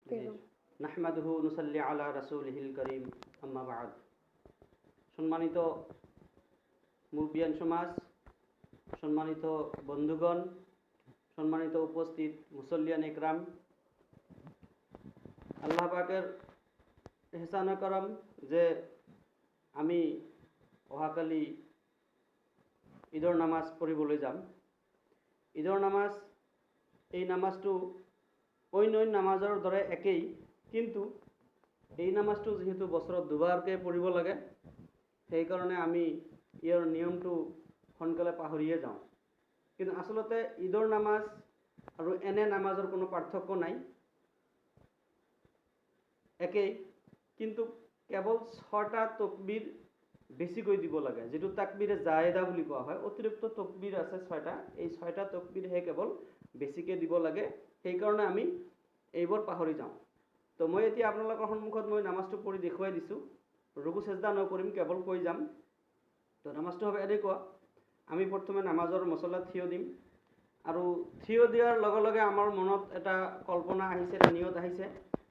নাহমাদুহু নুসাল্লি আলা রাসূলিহিল কারীম আম্মা বা'দ। সম্মানিত মুরব্বিয়ান সমাজ, সম্মানিত বন্ধুগণ, সম্মানিত উপস্থিত মুসল্লিয়ান একরাম, আল্লাহ পাকের ইহসান করম যে আমি অহাকালি ঈদৰ নামাজ পঢ়িবলৈ যাম। ঈদৰ নামাজ, এই নামাজটো অন্য নামাজৰ দৰে একেই, কিন্তু এই নামাজটো যেহেতু বছৰত দুবাৰকৈ পঢ়িব লাগে, সেইকাৰণে আমি ইয়াৰ নিয়মটো সোনকালে পাহৰিয়ে যাওঁ। কিন্তু আচলতে ঈদৰ নামাজ আৰু এনে নামাজৰ কোনো পাৰ্থক্য নাই, একেই, কিন্তু কেৱল 6টা তকবীৰ বেছিকৈ দিব লাগে, যেটো তাকবীৰে জায়েদা বুলি কোৱা হয়। অতিৰিক্ত তকবীৰ আছে 6টা, এই 6টা তকবীৰহে কেৱল বেছিকৈ দিব লাগে, সেইকাৰণে আমি এইবোৰ পাহৰি যাওঁ। তো মই এতিয়া আপোনালোকৰ সন্মুখত মই নামাজটো পঢ়ি দেখুৱাই দিছোঁ। ৰুকু চেজদা নকৰিম, কেৱল কৈ যাম। তো নামাজটো হ'ব এনেকুৱা: আমি প্ৰথমে নামাজৰ মছলাত থিয় দিম, আৰু থিয় দিয়াৰ লগে লগে আমাৰ মনত এটা কল্পনা আহিছে, এটা নিয়ত আহিছে,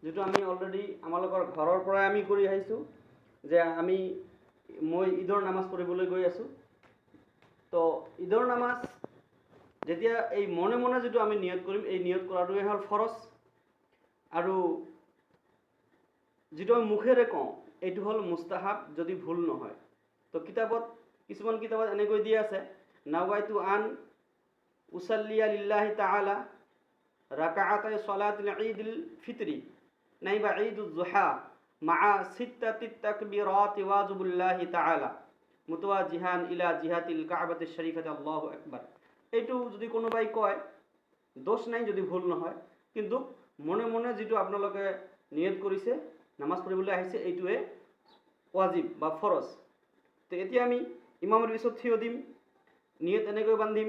যেটো আমি অলৰেডি আমালোকৰ ঘৰৰ পৰাই আমি কৰি আহিছোঁ, যে মই ঈদৰ নামাজ পঢ়িবলৈ গৈ আছোঁ। তো ঈদৰ নামাজ যেতিয়া এই মনে মনে যেটো আমি নিয়ত কৰিম, এই নিয়ত কৰাটোৱে হ'ল ফৰজ, আৰু যেটো আমি মুখেৰে কওঁ এইটো হ'ল মুস্তাহাব, যদি ভুল নহয়। তো কিছুমান কিতাপত এনেকৈ দিয়া আছে, নাৱাইতু আন উসাল্লিয়া লিল্লাহি তাআলা রাকাআতাই সালাতিল ঈদিল ফিতরি নাইবা ঈদুজ জুহা মা'a সিত্তাতি তাকবীরাতি ওয়াজিবুল্লাহি তাআলা মুতাওয়াজিহান ইলা জিহাতিল কাবাতিশ শরীফাতি আল্লাহু আকবার। এইটো যদি কোনোবাই কয় দোষ নাই, যদি ভুল নহয়, কিন্তু মনে মনে যেটো আপোনালোকে নিয়ত কৰিছে, নামাজ পঢ়িবলৈ আহিছে, এইটোৱে ওয়াজিব বা ফৰজ। তো এতিয়া আমি ইমামৰ পিছত থিয় দিম, নিয়ত এনেকৈ বান্ধিম,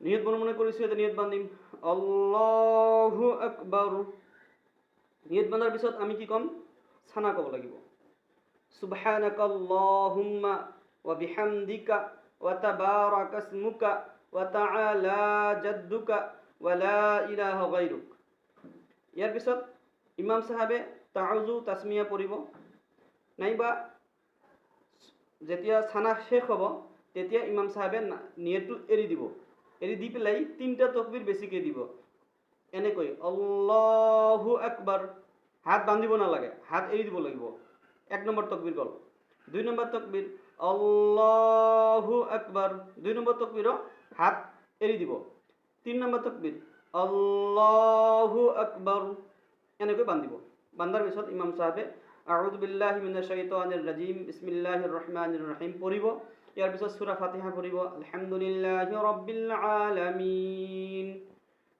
নিয়ত মনে মনে কৰিছোঁ, এতিয়া নিয়ত বান্ধিম, আল্লাহু আকবাৰ। নিয়ত বান্ধাৰ পিছত আমি কি ক'ম? ছানা ক'ব লাগিব, সুবহানাকাল্লাহুম্মা ওয়া বিহামদিকা ওয়া তাবারাকা ইসমুকা ওয়া তাআলা জাদ্দুকা ওয়া লা ইলাহা গায়রুক। ইয়াৰ পিছত ইমাম সাহেবে তাউজু তাসমিয়া পঢ়িব, নাইবা যেতিয়া ছানা শেষ হ'ব তেতিয়া ইমাম সাহেবে নিয়তটো এৰি দিব, এৰি দি পেলাই 3টা তকবীৰ বেছিকৈ দিব, এনেকৈ আল্লাহু আকবাৰ। হাত বান্ধিব নালাগে, হাত এৰি দিব লাগিব। 1 নম্বৰ তকবীৰ গ'ল। 2 নম্বৰ তকবীৰ আল্লাহু আকবাৰ, 2 নম্বৰ তকবীৰৰ হাত এৰি দিব। 3 নম্বৰ তকবীৰ আল্লাহু আকবাৰ, এনেকৈ বান্ধিব। বান্ধাৰ পিছত ইমাম সাহেবে আউযু বিল্লাহি মিনাশ শাইতানিৰ ৰাজিম বিসমিল্লাহিৰ ৰহমানিৰ ৰহিম পঢ়িব। ইয়াৰ পিছত সূৰা ফাতিহা পঢ়িব, আলহামদুলিল্লাহি ৰাব্বিল আলামিন।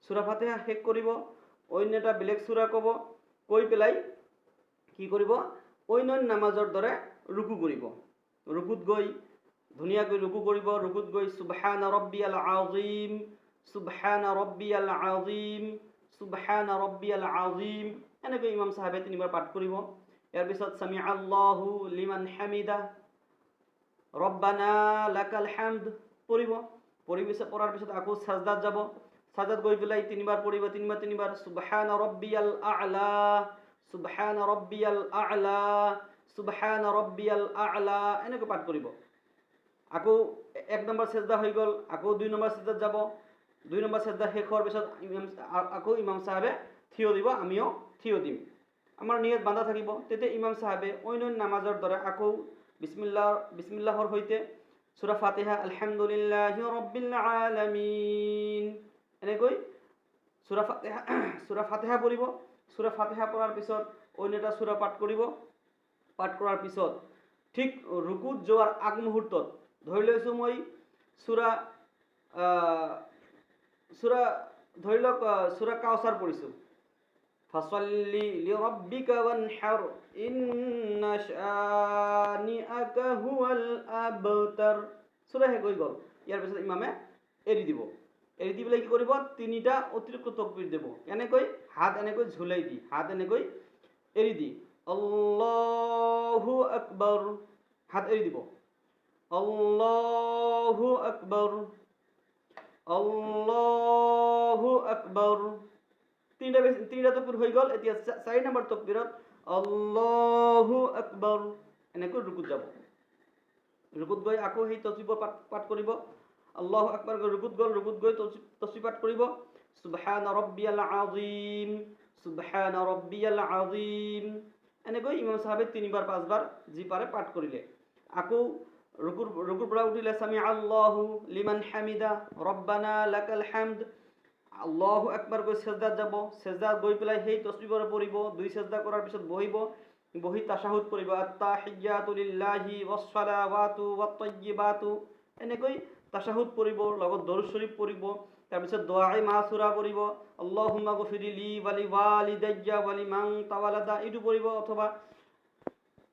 সূৰা ফাতিহা শেষ কৰিব, অন্য এটা বেলেগ সূৰা ক'ব, কৈ পেলাই কি কৰিব? অন্য নামাজৰ দৰে ৰুকু কৰিব। ৰুকুত গৈ ধুনীয়াকৈ ৰুকু কৰিব। ৰুকুত গৈ সুবহানা ৰাব্বিয়াল আযীম, সুবহানা ৰাব্বিয়াল আযীম, সুবহানা ৰাব্বিয়াল আযীম, এনেকৈ ইমাম সাহেবে 3বাৰ পাঠ কৰিব। ইয়াৰ পিছত সামিআ আল্লাহু লিমান হামিদা ৰব্বানা লাকাল হামদ পঢ়িব। পঢ়াৰ পিছত আকৌ সাজদাত যাব। সাজদাত গৈ পেলাই 3বাৰ পঢ়িব, 3বাৰ সুবহানা ৰাব্বিয়াল আ'লা, সুবহানা ৰাব্বিয়াল আ'লা, সুবহানা ৰাব্বিয়াল আ'লা, এনেকৈ পাঠ কৰিব। আকৌ 1 নম্বৰ সাজদা হৈ গ'ল, আকৌ 2 নম্বৰ সাজদাত যাব। 2 নম্বৰ সাজদা শেষ হোৱাৰ পিছত আকৌ ইমাম সাহেবে থিয় দিব, আমিও থিয় দিম। আমাৰ নিয়ত বান্ধা থাকিব। তেতিয়া ইমাম সাহেবে অন্য নামাজৰ দৰে আকৌ বিসমিল্লাহৰ সৈতে সূৰা ফাতিহা আলহামদুলিল্লাহি ৰাব্বিল আলামিন, এনেকৈ সূৰা ফাতিহা পঢ়িব। সূৰা ফাতিহা পঢ়াৰ পিছত অন্য এটা সূৰা পাঠ কৰিব। পাঠ কৰাৰ পিছত ঠিক ৰুকুত যোৱাৰ আগমুহূৰ্তত, ধৰি লৈছোঁ মই ধৰি লওক সূৰা কাউচাৰ পঢ়িছোঁ, ফাছল্লি লিৰাব্বিকা ওয়ানহাৰ ইন্না শানিআকা হুৱাল আবতাৰ। সূৰা শেষ হৈ গ'ল। ইয়াৰ পিছত ইমামে এৰি দিব। এৰি দি পেলাই কি কৰিব? 3টা অতিৰিক্ত তকবীৰ দিব, এনেকৈ হাত এনেকৈ ঝুলাই দি, হাত এনেকৈ এৰি দি আল্লাহু আকবাৰ, হাত এৰি দিব, আল্লাহু আকবাৰ, আল্লাহু আকবাৰ। তিনিটা তকবীৰ হৈ গ'ল। এতিয়া 4 নম্বৰ তকবীৰত আল্লাহু আকবাৰ এনেকৈ ৰুকুত যাব। ৰুকুত গৈ আকৌ সেই তসবিহবোৰ পাঠ কৰিব। আল্লাহু আকবাৰ গৈ ৰুকুত গ'ল, ৰুকুত গৈ তসবিহ পাঠ কৰিব। সুবহান ৰব্বিয়াল আযীম, সুবহান ৰব্বিয়াল আযীম এনেকৈ ইমাম সাহেবে 3বাৰ 5বাৰ যি পাৰে পাঠ কৰিলে। আকৌ ৰুকুৰ পৰা উঠিলে সামি আল্লাহু লিমান হামিদা ৰব্বানা লাকাল হামদ। আল্লাহু আকবাৰ গৈ সেজদাত যাব, সেজদাত গৈ পেলাই সেই তসবিহবোৰ পঢ়িব। 2 সেজদা কৰাৰ পিছত বহিব, বহি তাশাহুদ পঢ়িব। আত্তাহিয়াতু লিল্লাহি ওয়াসসালাওয়াতু ওয়াত-তাইয়্যিবাতু এনেকৈ তাশাহুদ পঢ়িব, লগত দৰুদ শৰীফ পঢ়িব। তাৰপিছত দুআয়ে মাসুৰা পঢ়িব। আল্লাহুম্মা গফিৰলি ওয়ালি ওয়ালিদাইয়া ওয়ালিমান তাওয়ালাদা এইটো পঢ়িব, অথবা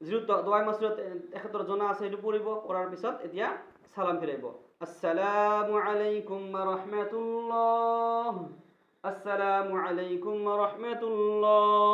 যিটো দুআয়ে মাসুৰা তেখেতৰ জনা আছে এইটো পঢ়িব। কৰাৰ পিছত এতিয়া সালাম ফিৰাইব। আসসালামু আলাইকুম ওয়া ৰাহমাতুল্লাহ, আসসালামু আলাইকুম ওয়া ৰাহমাতুল্লাহ।